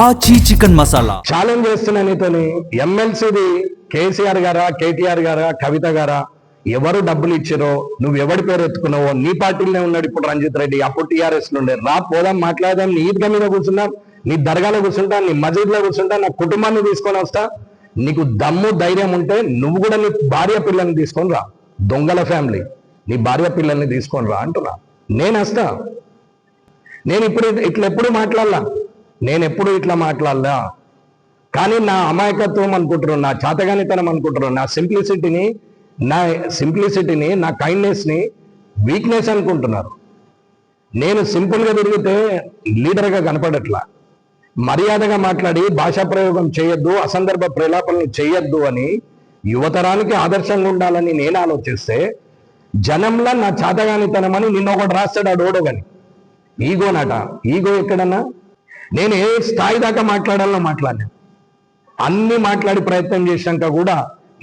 ఆచి chicken masala challenge చేస్తున్నా నీతోని. ఎమ్మెల్సీది కేసీఆర్ గారా, కేటీఆర్ గారా, కవిత గారా, ఎవరు డబ్బులు ఇచ్చారో, నువ్వు ఎవడి పేరు ఎత్తుకున్నావో, నీ పార్టీలోనే ఉన్నాడు ఇప్పుడు రంజిత్ రెడ్డి, అప్పుడు టీఆర్ఎస్ నుండే. రా పోదాం, మాట్లాడదాం, నీ ఈద్గా మీద కూర్చుందాం, నీ దర్గాలో కూర్చుంటా, నీ మసీద్లో కూర్చుంటా, నా కుటుంబాన్ని తీసుకొని వస్తా. నీకు దమ్ము ధైర్యం ఉంటే నువ్వు కూడా నీ భార్య పిల్లల్ని తీసుకొని రా. దొంగల ఫ్యామిలీ, నీ భార్య పిల్లల్ని తీసుకొని రా అంటున్నా. నేను వస్తా. నేను ఇప్పుడు ఎప్పుడు మాట్లాడలా, కానీ నా అమాయకత్వం అనుకుంటున్నాను, నా చేతగానితనం అనుకుంటున్నాను, నా సింప్లిసిటీని, నా కైండ్నెస్ని వీక్నెస్ అనుకుంటున్నారు. నేను సింపుల్గా తిరిగితే లీడర్గా కనపడట్లా. మర్యాదగా మాట్లాడి భాషా ప్రయోగం చేయొద్దు, అసందర్భ ప్రలాపనలు చేయొద్దు అని యువతరానికి ఆదర్శంగా ఉండాలని నేను ఆలోచిస్తే, జనంలో నా చేతగానితనం అని నిన్న ఒకటి రాస్తాడు ఆ డోడోగని. ఈగోనట. ఈగో ఎక్కడన్నా? నేను ఏ స్థాయి దాకా మాట్లాడాలో మాట్లాడినా. అన్ని మాట్లాడి ప్రయత్నం చేశాక కూడా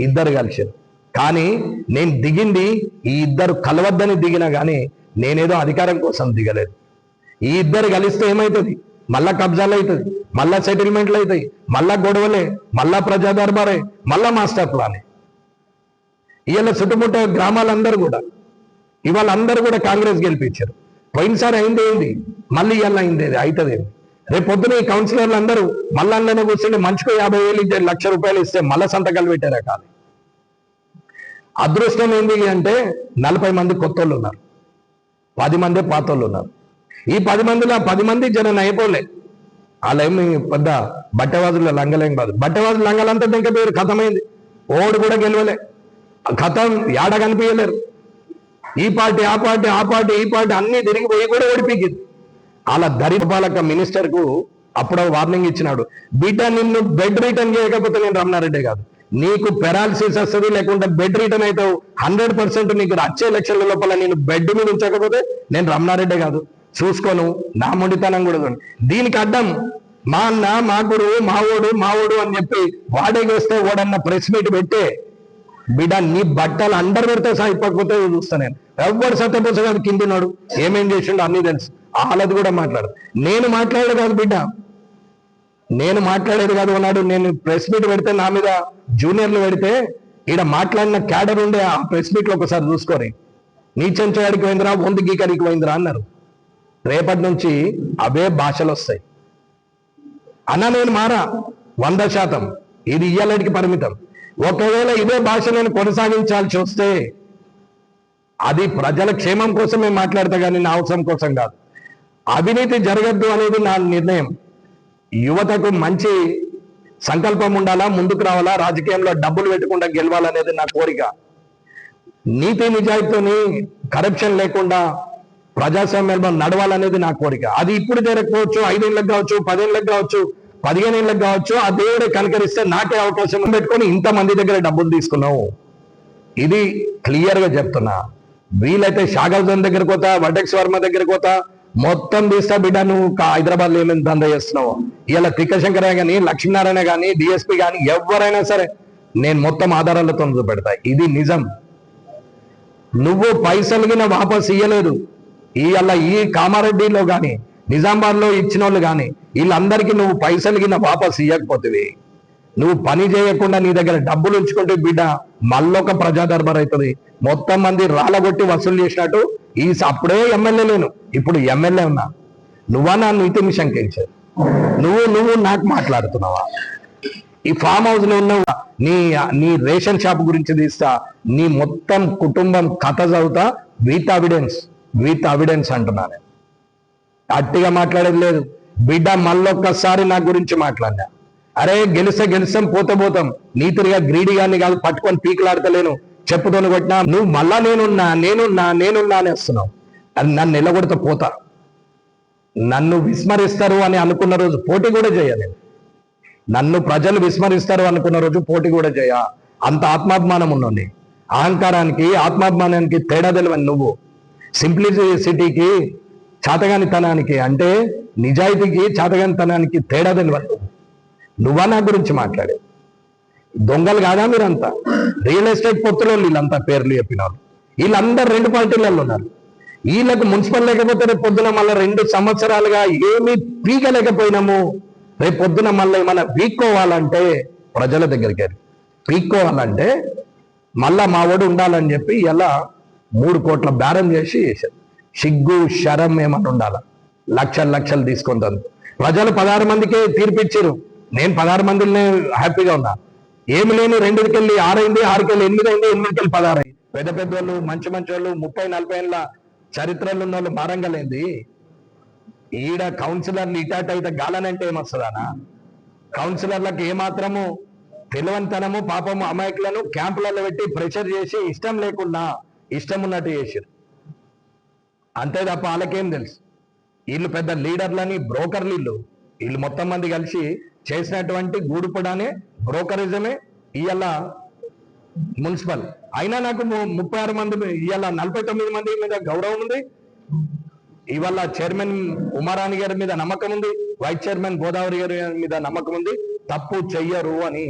ఇద్దరు కలిసారు. కానీ నేను దిగింది ఈ ఇద్దరు కలవద్దని దిగినా కానీ నేనేదో అధికారం కోసం దిగలేదు. ఈ ఇద్దరు కలిస్తే ఏమవుతుంది? మళ్ళా కబ్జాలు అవుతుంది, మళ్ళా సెటిల్మెంట్లు అవుతాయి, మళ్ళా గొడవలే, మళ్ళా ప్రజా దర్బారే, మళ్ళా మాస్టర్ ప్లానే. ఇవాళ చుట్టుముట్ట ఇవాళ అందరూ కూడా కాంగ్రెస్ గెలిపించారు. పోయినసారి అయింది ఏంది, మళ్ళీ ఇవాళ అయింది అవుతుంది. రేపు పొద్దున ఈ కౌన్సిలర్లు అందరూ మళ్ళీ అందులోనే కూర్చుంటే మంచిగా 50,000 ఇచ్చే, ₹1,00,000 ఇస్తే మళ్ళా సంతకాలు పెట్టారా కాదు. అదృష్టం ఏంది అంటే 40 మంది కొత్త వాళ్ళు ఉన్నారు, 10 మంది పాత వాళ్ళు ఉన్నారు. ఈ 10 మందిలో 10 మంది జనం అయిపోలే. వాళ్ళేమి పెద్ద బట్టవాజుల లంగలేం కాదు. బట్టవాజుల లంగలంతా ఇంకా పేరు ఖతమైంది. ఓడు కూడా గెలవలే, ఖతం ఏడ కనిపించలేరు. ఈ పార్టీ ఆ పార్టీ ఈ పార్టీ అన్ని తిరిగిపోయి కూడా ఓడిపించింది. అలా దరిపాలక మినిస్టర్కు అప్పుడు వార్నింగ్ ఇచ్చినాడు, బిడ్డ నిన్ను బెడ్ రిటర్న్ చేయకపోతే నేను రమణారెడ్డి కాదు, నీకు పెరాలసిస్ వస్తుంది, లేకుంటే బెడ్ రిటర్న్ అవుతావు 100%. నీకు వచ్చే ఎలక్షన్ల లోపల నేను బెడ్ మీద ఉంచకపోతే నేను రమణారెడ్డి కాదు, చూసుకోను. నా మొండితనం కూడా చూడండి. దీనికి అడ్డం మా అన్న, మా గురువు, మావోడు అని చెప్పి వాడేగొస్తే ఓడన్న ప్రెస్ మీట్ పెట్టే, బిడ్డ నీ బట్టలు అండర్ పెడితే సహా ఇప్పకపోతే చూస్తా. నేను ఎవరు సత్యపోసగాడు కిందిన్నాడు, ఏమేం చేసిండో అన్ని తెలుసు. వాళ్ళది కూడా మాట్లాడు. నేను మాట్లాడేది కాదు బిడ్డ, నేను మాట్లాడేది కాదు అన్నాడు. నేను ప్రెస్ మీట్ పెడితే నా మీద జూనియర్లు పెడితే ఈడ మాట్లాడిన క్యాడర్ ఉండే ఆ ప్రెస్ మీట్లో ఒకసారి చూసుకోరి. నీచం చేయడానికి పోయిందిరా, వంద గీకరికి పోయిందిరా అన్నారు. రేపటి నుంచి అవే భాషలు వస్తాయి అన్న. నేను మారా 100%. ఇది ఇయ్యాలటికి పరిమితం. ఒకవేళ ఇదే భాష నేను కొనసాగించాల్సి వస్తే అది ప్రజల క్షేమం కోసమే మాట్లాడతా, కానీ నా అవసరం కోసం కాదు. అవినీతి జరగద్దు అనేది నా నిర్ణయం. యువతకు మంచి సంకల్పం ఉండాలా, ముందుకు రావాలా, రాజకీయంలో డబ్బులు పెట్టకుండా గెలవాలనేది నా కోరిక. నీతి నిజాయితీని, కరప్షన్ లేకుండా ప్రజాస్వామ్యంలో నడవాలనేది నా కోరిక. అది ఇప్పుడు జరగకపోవచ్చు, 5 ఏళ్ళకి కావచ్చు, 10 ఏళ్ళకి కావచ్చు, 15 ఏళ్ళకి కావచ్చు. ఆ దేవుడే కనకరిస్తే నాకే అవకాశం పెట్టుకొని ఇంతమంది దగ్గర డబ్బులు తీసుకున్నావు. ఇది క్లియర్గా చెప్తున్నా. వీలైతే షాగల్జన్ దగ్గరకు పోతా, వటెక్స్ వర్మ దగ్గరకు పోతా, మొత్తం తీస్తా బిడ్డ. నువ్వు హైదరాబాద్లో ఏమేమి దందా చేస్తున్నావు. ఇలా తిక్కశంకరయ్య కానీ, లక్ష్మీనారాయణ కానీ, డిఎస్పీ కానీ ఎవరైనా సరే నేను మొత్తం ఆధారాలతో చూపెడతా. ఇది నిజం. నువ్వు పైసలు గిన వాపస్ ఇయ్యలేదు. ఈ కామారెడ్డిలో కానీ, నిజామాబాద్లో ఇచ్చిన వాళ్ళు కానీ వీళ్ళందరికీ నువ్వు పైసలు గిన వాపస్ ఇవ్వకపోతే, నువ్వు పని చేయకుండా నీ దగ్గర డబ్బులు ఉంచుకుంటే బిడ్డ మళ్ళొక ప్రజా దర్బార్ అవుతుంది. మొత్తం మంది రాళ్ళగొట్టి వసూలు చేసినట్టు. అప్పుడే ఎమ్మెల్యే లేను, ఇప్పుడు ఎమ్మెల్యే ఉన్నా. నువ్వా నా నీతిని శంకించావు? నువ్వు నాకు మాట్లాడుతున్నావా? ఈ ఫామ్ హౌస్ లో ఉన్నావా? నీ రేషన్ షాప్ గురించి తీస్తా, నీ మొత్తం కుటుంబం కథ చదువుతా. విత్ అవిడెన్స్ అంటున్నాను. అట్టిగా మాట్లాడేది లేదు బిడ్డ. మళ్ళొక్కసారి నా గురించి మాట్లాడినా, అరే గెలిస్తాం, పోతాం, నీతిగా గ్రీడిగాన్ని కాదు, పట్టుకొని పీకులాడతలేను, చెప్పుతోని కొట్టినా. నువ్వు మళ్ళా నేనున్నా అనేస్తున్నావు. అది నన్ను నిలగొడితే పోతా. నన్ను విస్మరిస్తారు అని అనుకున్న రోజు పోటీ కూడా చేయలేదు. నన్ను ప్రజలు విస్మరిస్తారు అనుకున్న రోజు పోటీ కూడా చేయ. అంత ఆత్మాభిమానం ఉన్నోని. అహంకారానికి, ఆత్మాభిమానానికి తేడా తెలివని నువ్వు. సింప్లిసిటీకి, చాతగానితనానికి, అంటే నిజాయితీకి, చాతగానితనానికి తేడా తెలివని నువ్వా నా గురించి మాట్లాడే? దొంగలు కాదా మీరంతా? రియల్ ఎస్టేట్ పొత్తులో వీళ్ళంతా పేర్లు చెప్పినారు. వీళ్ళందరూ 2 పార్టీలలో ఉన్నారు. వీళ్ళకు మున్సిపల్ లేకపోతే రేపు పొద్దున మళ్ళీ 2 సంవత్సరాలుగా ఏమీ పీకలేకపోయినాము. రేపు పొద్దున మళ్ళీ ఏమైనా పీక్కోవాలంటే ప్రజల దగ్గరికి పీక్కోవాలంటే మళ్ళా మా వాడు ఉండాలని చెప్పి ఇలా 3 కోట్ల బేరం చేసి చేశారు. సిగ్గు శరం ఏమన్నా ఉండాలా? లక్షలు తీసుకుంటాను. ప్రజలు 16 మందికే తీర్పిచ్చారు. నేను 16 మందిని హ్యాపీగా ఉన్నా. ఏమి లేని 2కి వెళ్ళి 6 అయింది, 6కి వెళ్ళి 8 అయింది, 8కి వెళ్ళి 16 అయింది. పెద్ద వాళ్ళు మంచి వాళ్ళు 30-40 ఏళ్ళ చరిత్రలు ఉన్న వాళ్ళు మారంగలేంది. ఈడ కౌన్సిలర్లు ఇటాట్ అయితే గాలనంటే ఏమొస్తుందనా? కౌన్సిలర్లకు ఏమాత్రము తెలివంతనము పాపము అమాయకులను క్యాంపులలో పెట్టి ప్రెషర్ చేసి ఇష్టం లేకుండా ఇష్టం ఉన్నట్టు చేశారు. అంతే తప్ప వాళ్ళకేం తెలుసు? వీళ్ళు పెద్ద లీడర్లని బ్రోకర్లు. వీళ్ళు మొత్తం మంది కలిసి చేసినటువంటి గూడుపడానే బ్రోకరిజమే ఇవాళ మున్సిపల్. అయినా నాకు 36 మంది ఇవాళ 49 మంది మీద గౌరవం ఉంది. ఇవాళ చైర్మన్ ఉమారాణి గారి మీద నమ్మకం ఉంది, వైస్ చైర్మన్ గోదావరి గారి మీద నమ్మకం ఉంది. తప్పు చెయ్యరు అని